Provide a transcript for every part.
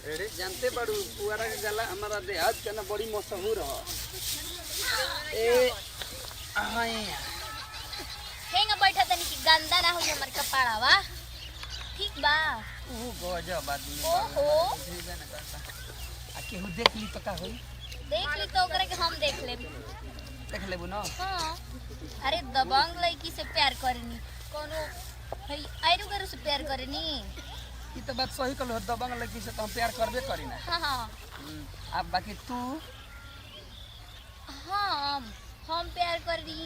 जानते बड़ू पुआरा के गला हमारा देहात के ना बड़ी मशहूर है। ए हाय हेंगा बैठा तनी कि गंदा ना हो हमर कपड़ावा ठीक बा। ओ गजब आदमी ओहो आ केहू देख ली तो का होई? देख ली तो ओकरा के हम देख लेब। देख लेबू ना। हां अरे दबंग लड़की से प्यार करनी कोनो हई आइरू करू से प्यार करनी। ई तो बात सही कहलो, दबंग लड़की से तो हम प्यार करबे करी ना। हां अब बाकी तू हम प्यार करी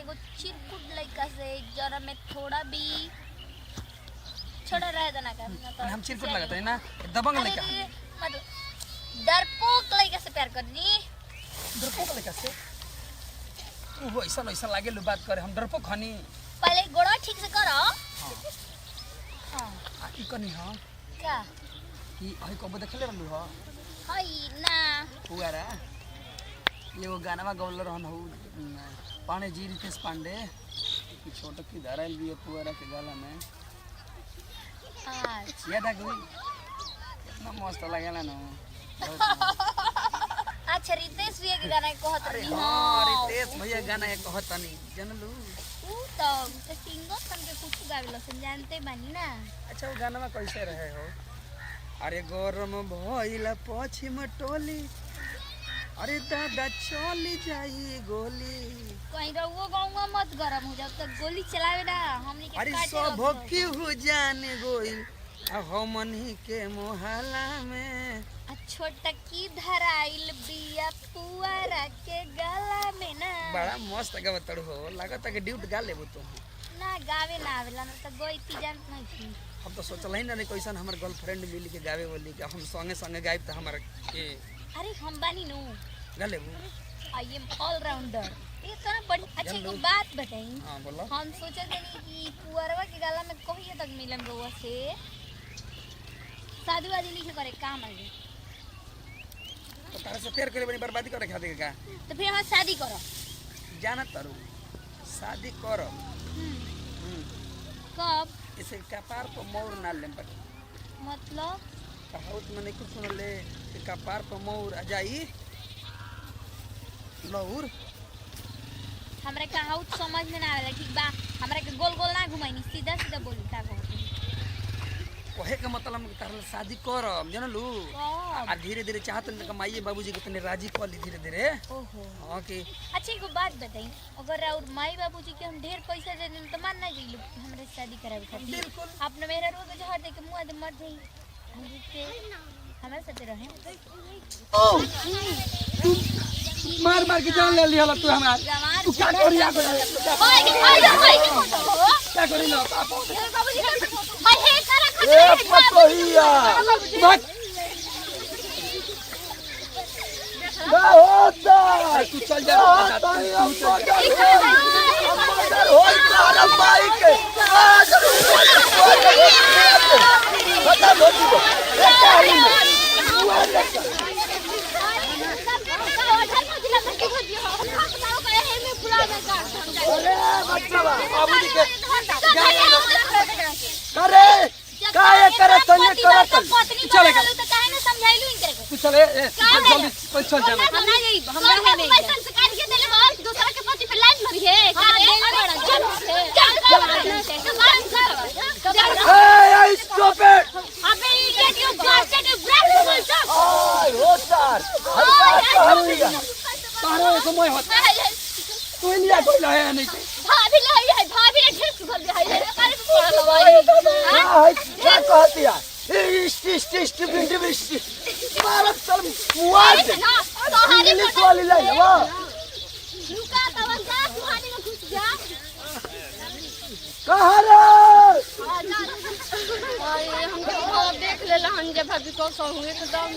एगो चिरकुट लड़का से जरा में थोड़ा भी छोड़ा रहे देना का तो हम चिरकुट लगत है ना दबंग लड़का। मतलब डरपोक लड़का से प्यार करनी। डरपोक लड़का से वो ऐसा ऐसा लागे लो बात करे हम डरपोक हनी। पहले गोड़ा ठीक से करो। हां आ की कनी हां का ई हई कबो देखले रहलू ह हई ना पुआरा एगो गाना गौल रहन हो पांडे जी रितेश पांडे की छोटो की धराइल भी पुआरा के गाला में याद आ गई कितना मस्त लागेला ना। अच्छा रितेश भैया के गाना कहत रही। हां रितेश भैया गाना कहत नहीं जानलू ऊ तो सिंगर सन के कुछ गावेला सुन जानते बानी ना। अच्छा वो गाना में कैसे रहे हो? अरे गरम भइला पश्चिम टोली अरे दादा चली जाई गोली कहीं रहुओ गाँव मत गरम हो जाओ तो गोली चलावे ना हमनी के अरे काटे सब रहो। की हो जाने गोइल हमनी के मोहल्ला में आ छोटा की धराइल बिया पुआरा के गला में ना। बड़ा मस्त गावत हो, लागत है कि ड्यूट गा लेबो तू। ना गावे ना आवेला ना तो गोइती जानत नहीं थी। हम तो सोचल ही ना कैसन हमर गर्लफ्रेंड मिल के गावे बोली कि हम संगे संगे गाइब त हमर के अरे हम बानी नु गा लेबू। I am all rounder. ये तो ना बड़ी अच्छा एक बात बताई। हां बोलो। हम सोचत नहीं कि पुअरवा के गला में कहिए तक मिलन रहुआ से शादी वादी नहीं करे काम आगे तो तारा से प्यार करे बनी बर्बादी करे खातिर का? तो फिर हम शादी करो। जानत तारू शादी करो कब इसे कपार पर मोर ना लेम पर मतलब कहावत में कुछ सुन ले कि कपार पर मोर आ जाई लौर। हमरा कहावत समझ में ना आवेला ठीक बा। हमरा के गोल गोल ना घुमाइनी सीधा सीधा बोली का कहत कहे के मतलब कि तारा शादी करम जानलू आ धीरे धीरे चाहत न कमाइए बाबूजी के तने राजी कर ली धीरे धीरे। ओहो हां कि अच्छा एगो बात बताई अगर और माई बाबूजी के हम ढेर पैसा दे देन त मान ना जइलो हमरे शादी करावे खातिर। बिल्कुल अपने मेरा रोज जहर दे के मुंह दे मर जाई हमरे से हमारे साथ रहे। ओ मार मार के जान ले लिहला तू हमरा तू क्या करिया को ओए क्या करी ना पापा बाबूजी हाय हे करा ए पतोहिया मत ना होता तू चल जा हो तारा बाइक बता बोली करे काहे करे संगे करत चलेगा तो काहे ना समझाइलू इनके तू चले जल्दी चल जा हम ना जाई हमरा है नहीं पैसा से काट के देले बस दूसरा के पति पे लाइन मरी है Hey, stop it! अबे idiot you bastard you break full stop. ओए हो सर तारो समय होता तू इंडिया कोई लाया नहीं भाभी लाई है भाभी ने ठीक कर दिया है अरे पड़ा लवाई हां क्या कहती है इष्ट बिंदी बिष्ट मारत चल मुआर दे इंग्लिश वाली लाई वाह लुका तवंगा सुहानी में घुस जा कहां रे अरे हम तो देख लेला हम जे भाभी को सो हुए तो दम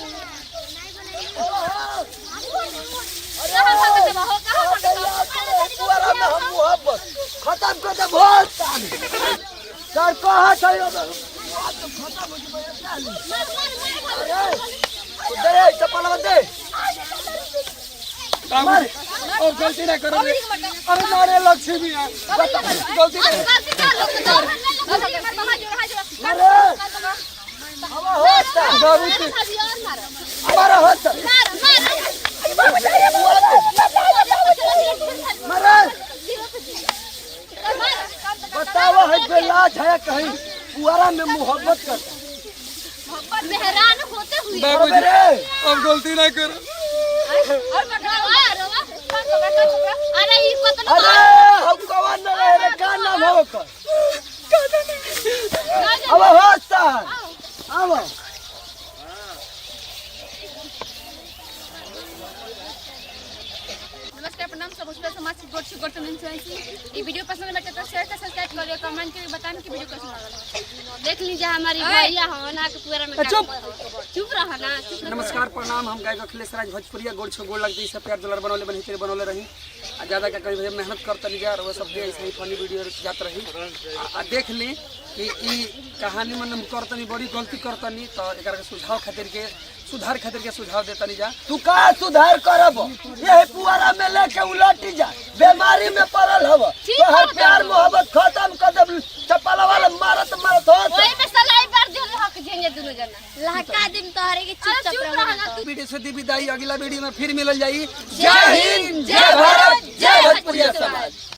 खत्म कर दे बहुत सर कहा चाहिए खत्म हो गया चप्पल दे और गलती ना करो अरे मारे लक्ष्मी गलती दारू से भाभी और मारो हमारा हाथ मारो मरा मारो बतावा है बेलाज है कहीं पुआरा में मोहब्बत कर मेहरान होते हुए बाबूजी अब गलती ना करो और पकड़ो अरे ये पता अरे हम कवन न रहे रे का नाम हो कर अब होता अब नमस्कार प्रणाम सब उस समाज की गोट से गोट ये वीडियो पसंद लगे तो शेयर कर सब्सक्राइब करिए कमेंट करके बताएं कि वीडियो कैसा लगा देख लीजिए हमारी भैया हो ना के पूरा में चुप रहा ना नमस्कार प्रणाम हम गायक अखिलेश राज भोजपुरिया गोड़ छो गोड़ लगती सब प्यार दुलार बनौले बन हिचरे बनौले रही आ ज्यादा का कहीं मेहनत करता नहीं जा वो सब दे ऐसे ही फनी वीडियो जात रही आ देख ली कि ई कहानी में करतनी बड़ी गलती करतनी तो एकरा के सुझाव खातिर के सुधार देता नहीं जा तू का सुधार करब यही पुआरा में लेके उलटी जा बीमारी में पड़ल हव तो हर प्यार मोहब्बत खत्म कर दब चप्पला वाला मारत हो वही में सलाई बार जो हक जेंगे दोनों जना लहका दिन तोहरे के चुप रहना वीडियो से दी विदाई अगला वीडियो में फिर मिलल जाई जय हिंद जय भारत जय भोजपुरिया समाज।